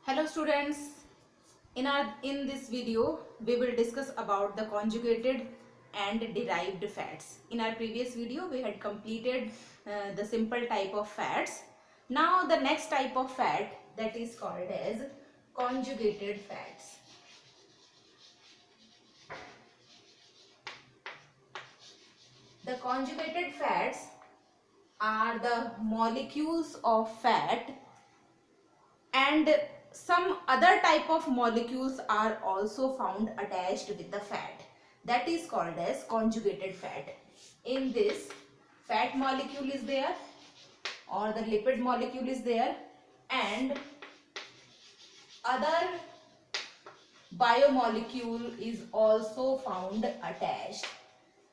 Hello students, in this video we will discuss about the conjugated and derived fats. In our previous video we had completed the simple type of fats. Now the next type of fat, that is called as conjugated fats. The conjugated fats are the molecules of fat, and some other type of molecules are also found attached with the fat. That is called as conjugated fat. In this, fat molecule is there or the lipid molecule is there, and other biomolecule is also found attached.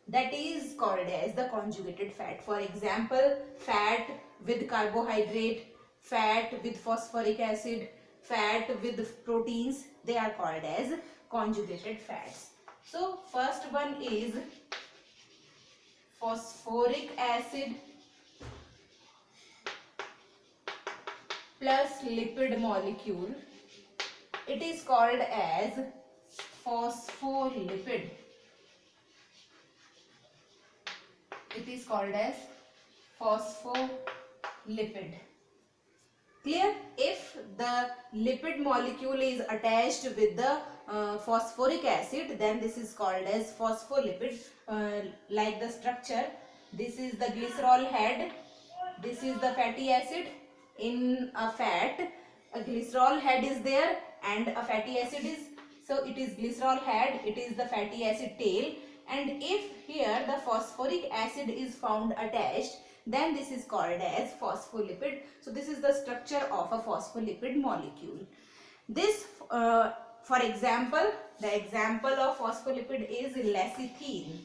That is called as the conjugated fat. For example, fat with carbohydrate, fat with phosphoric acid, fat with proteins, they are called as conjugated fats. So first one is phosphoric acid plus lipid molecule. It is called as phospholipid. It is called as phospholipid. Clear? If the lipid molecule is attached with the phosphoric acid, then this is called as phospholipid. Like the structure, this is the glycerol head, this is the fatty acid. In a fat, a glycerol head is there and a fatty acid is, so it is glycerol head, it is the fatty acid tail, and if here the phosphoric acid is found attached, then this is called as phospholipid. So this is the structure of a phospholipid molecule. This for example, the example of phospholipid is lecithin.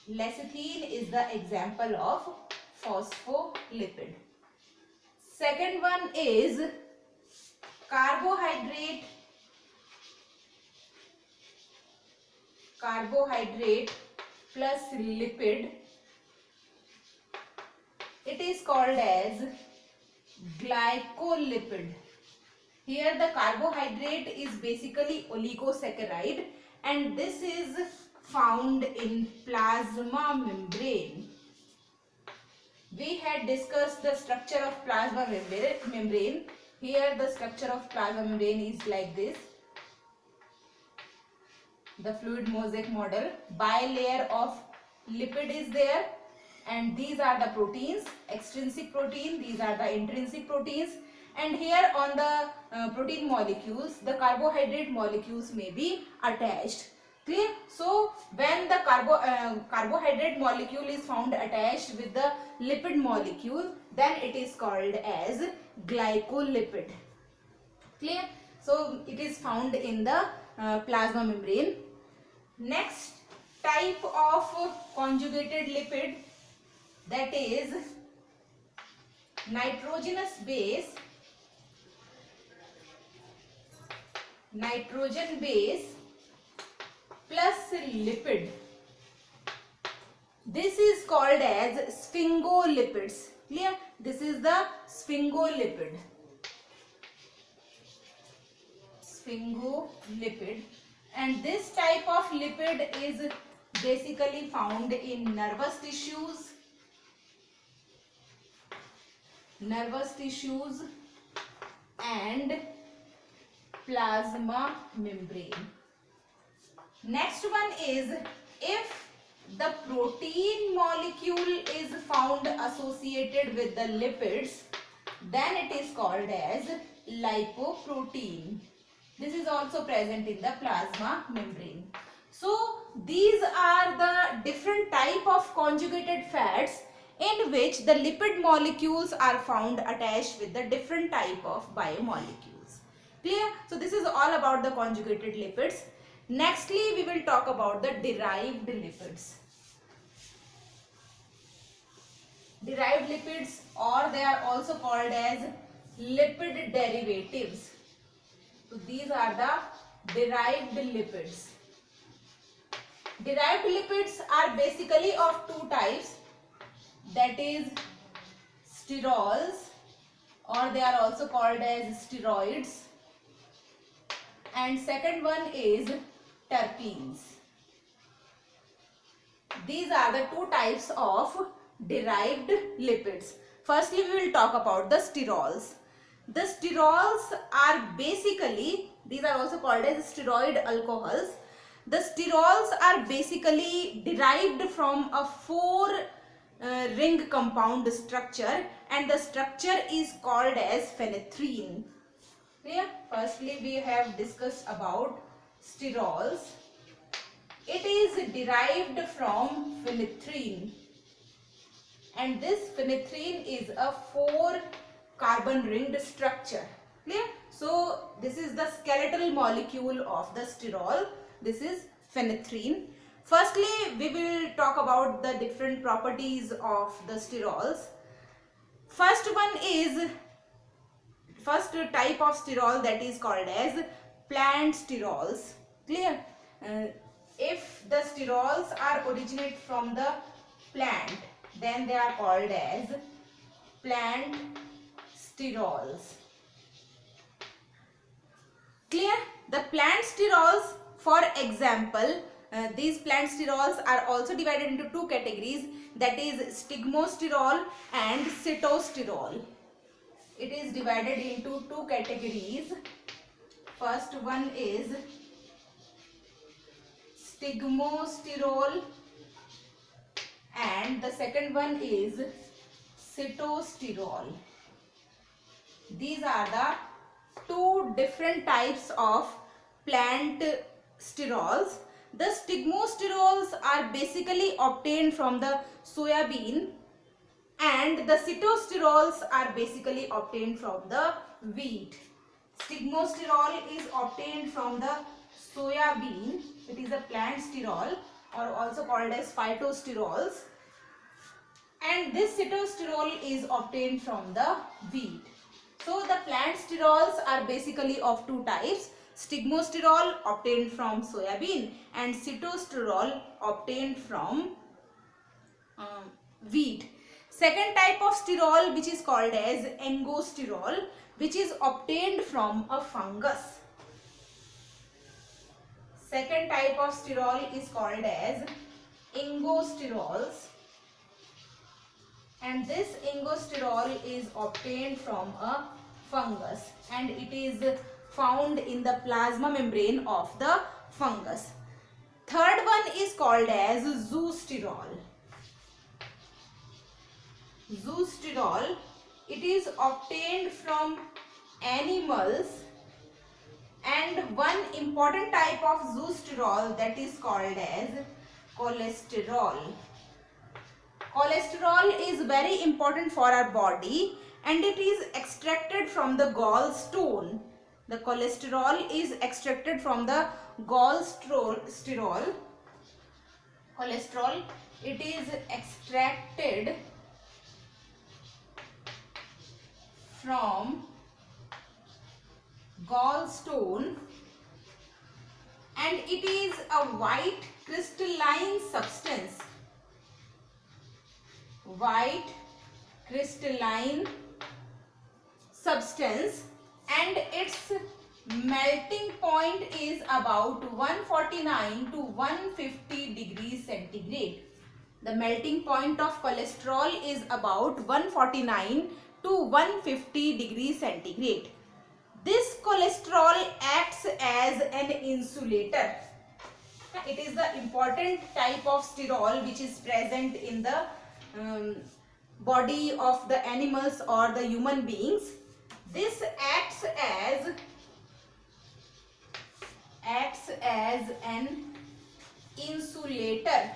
Lecithin is the example of phospholipid. Second one is carbohydrate plus lipid. It is called as glycolipid. Here the carbohydrate is basically oligosaccharide, and this is found in plasma membrane. We had discussed the structure of plasma membrane. Here the structure of plasma membrane is like this. The fluid mosaic model. Bilayer of lipid is there, and these are the proteins, extrinsic protein, these are the intrinsic proteins, and here on the protein molecules, the carbohydrate molecules may be attached. Clear? So when the carbohydrate molecule is found attached with the lipid molecule, then it is called as glycolipid. Clear? So it is found in the plasma membrane. Next type of conjugated lipid, that is nitrogenous base, nitrogen base plus lipid. This is called as sphingolipids. Clear? This is the sphingolipid. Sphingolipid. And this type of lipid is basically found in nervous tissues, and plasma membrane. Next one is, if the protein molecule is found associated with the lipids, then it is called as lipoprotein. This is also present in the plasma membrane. So these are the different type of conjugated fats in which the lipid molecules are found attached with the different type of biomolecules. Clear? So this is all about the conjugated lipids. Nextly, we will talk about the derived lipids. Derived lipids, or they are also called as lipid derivatives. So these are the derived lipids. Derived lipids are basically of two types, that is sterols or they are also called as steroids. And second one is terpenes. These are the two types of derived lipids. Firstly, we will talk about the sterols. The sterols are basically, these are also called as steroid alcohols. The sterols are basically derived from a four ring compound structure, and the structure is called as phenethrin. Clear? Firstly, we have discussed about sterols. It is derived from phenethrin, and this phenethrin is a four carbon ringed structure. Clear? So this is the skeletal molecule of the sterol. This is phenethrin. Firstly, we will talk about the different properties of the sterols. First type of sterol, that is called as plant sterols. Clear? If the sterols are originate from the plant, then they are called as plant sterols. Clear? The plant sterols, for example, these plant sterols are also divided into two categories, that is stigmosterol and sitosterol. It is divided into two categories. First one is stigmosterol and the second one is sitosterol. These are the two different types of plant sterols. The stigmosterols are basically obtained from the soybean, and the sitosterols are basically obtained from the wheat. Stigmosterol is obtained from the soybean. It is a plant sterol, or also called as phytosterols, and this sitosterol is obtained from the wheat. So the plant sterols are basically of two types: stigmosterol obtained from soybean and sitosterol obtained from wheat. Second type of sterol, which is called as angosterol, which is obtained from a fungus. Second type of sterol is called as angosterols, and this angosterol is obtained from a fungus, and it is found in the plasma membrane of the fungus. Third one is called as zoosterol. Zoosterol, it is obtained from animals, and one important type of zoosterol, that is called as cholesterol. Cholesterol is very important for our body, and it is extracted from the gallstone. The cholesterol is extracted from the gallstone. Cholesterol, it is extracted from gallstone, and it is a white crystalline substance. White crystalline substance, and its melting point is about 149 to 150 degrees centigrade. The melting point of cholesterol is about 149 to 150 degrees centigrade. This cholesterol acts as an insulator. It is the important type of sterol which is present in the body of the animals or the human beings. This acts as an insulator,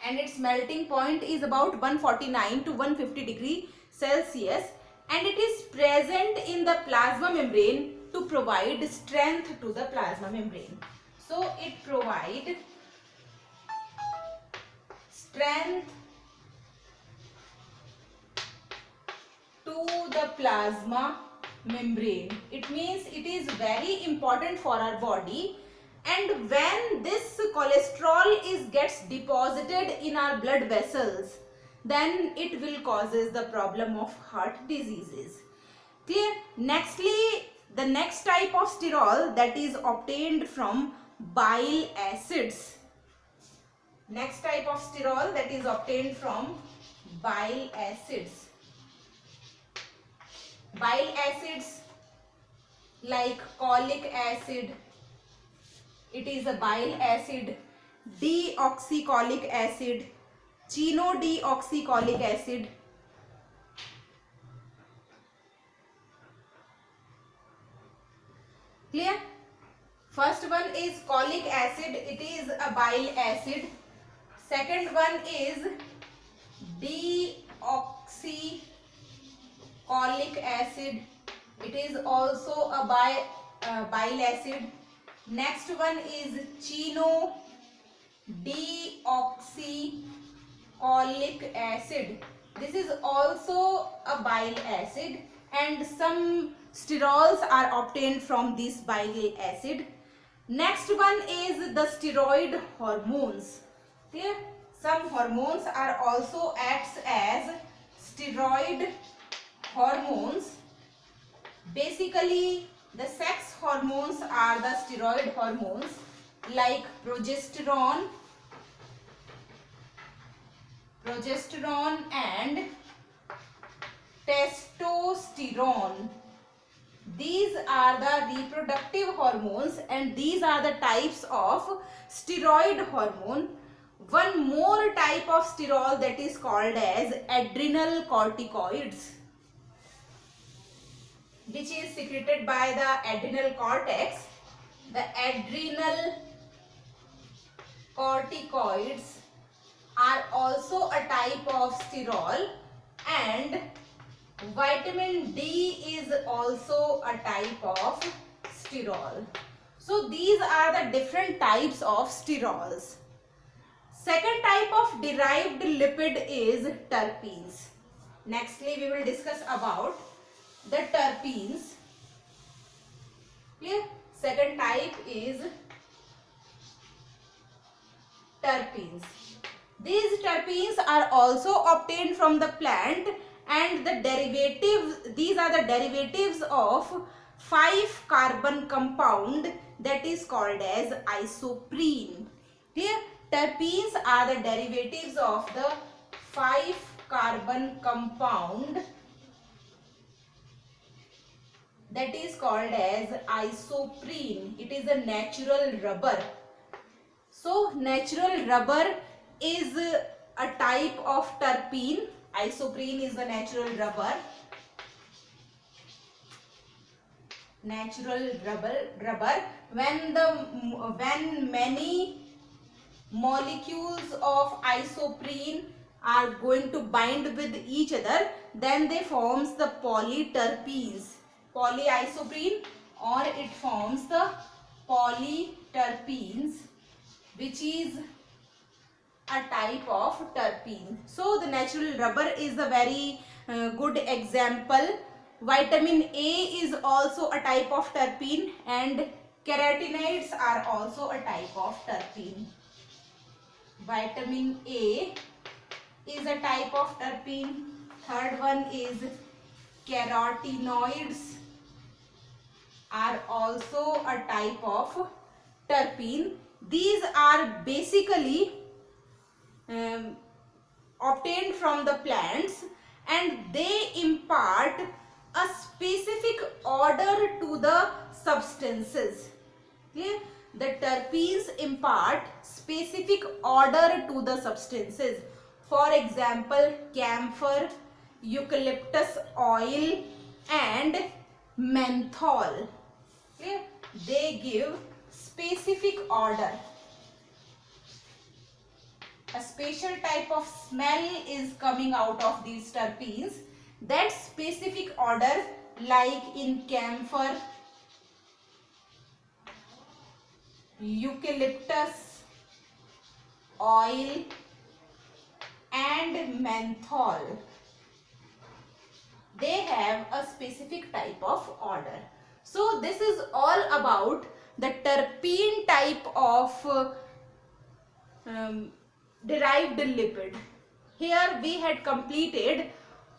and its melting point is about 149 to 150 degree Celsius, and it is present in the plasma membrane to provide strength to the plasma membrane. So it provides strength to the plasma membrane. It means it is very important for our body, and when this cholesterol gets deposited in our blood vessels, then it will causes the problem of heart diseases. Clear? Nextly, the next type of sterol that is obtained from bile acids. Next type of sterol that is obtained from bile acids. Bile acids like cholic acid, it is a bile acid, deoxycholic acid, chenodeoxycholic acid, clear? First one is cholic acid, it is a bile acid. Second one is deoxycholic acid, it is also a bile acid. Next one is chenodeoxycholic acid, this is also a bile acid, and some sterols are obtained from this bile acid. Next one is the steroid hormones. Clear? Some hormones are also acts as steroid hormones. Basically, the sex hormones are the steroid hormones like progesterone and testosterone. These are the reproductive hormones and these are the types of steroid hormone. One more type of sterol that is called as adrenal corticoids, which is secreted by the adrenal cortex. The adrenal corticoids are also a type of sterol, and vitamin D is also a type of sterol. So these are the different types of sterols. Second type of derived lipid is terpenes. Nextly, we will discuss about the terpenes. Clear? Second type is terpenes. These terpenes are also obtained from the plant, and the derivatives, these are the derivatives of 5-carbon compound that is called as isoprene. Clear? Terpenes are the derivatives of the 5-carbon compound that is called as isoprene. It is a natural rubber. So natural rubber is a type of terpene. Isoprene is the natural rubber. Natural rubber. When many molecules of isoprene are going to bind with each other, then they forms the polyterpenes. Polyisoprene, or it forms the polyterpenes, which is a type of terpene. So the natural rubber is a very good example. Vitamin A is also a type of terpene, and carotenoids are also a type of terpene. Vitamin A is a type of terpene. Third one is carotenoids are also a type of terpene. These are basically obtained from the plants, and they impart a specific order to the substances. Clear? The terpenes impart specific order to the substances. For example, camphor, eucalyptus oil and menthol. Clear? They give specific order. A special type of smell is coming out of these terpenes. That specific order, like in camphor, eucalyptus oil and menthol, they have a specific type of order. So this is all about the terpene type of derived lipid. Here we had completed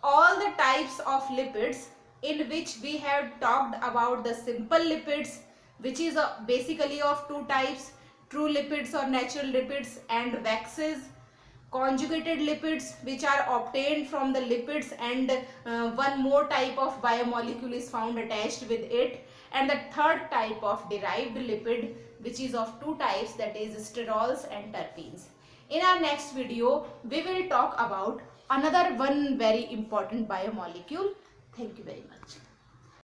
all the types of lipids, in which we have talked about the simple lipids, which is basically of two types: true lipids or natural lipids, and waxes; conjugated lipids, which are obtained from the lipids, and one more type of biomolecule is found attached with it; and the third type of derived lipid, which is of two types, that is sterols and terpenes. In our next video, we will talk about another one very important biomolecule. Thank you very much.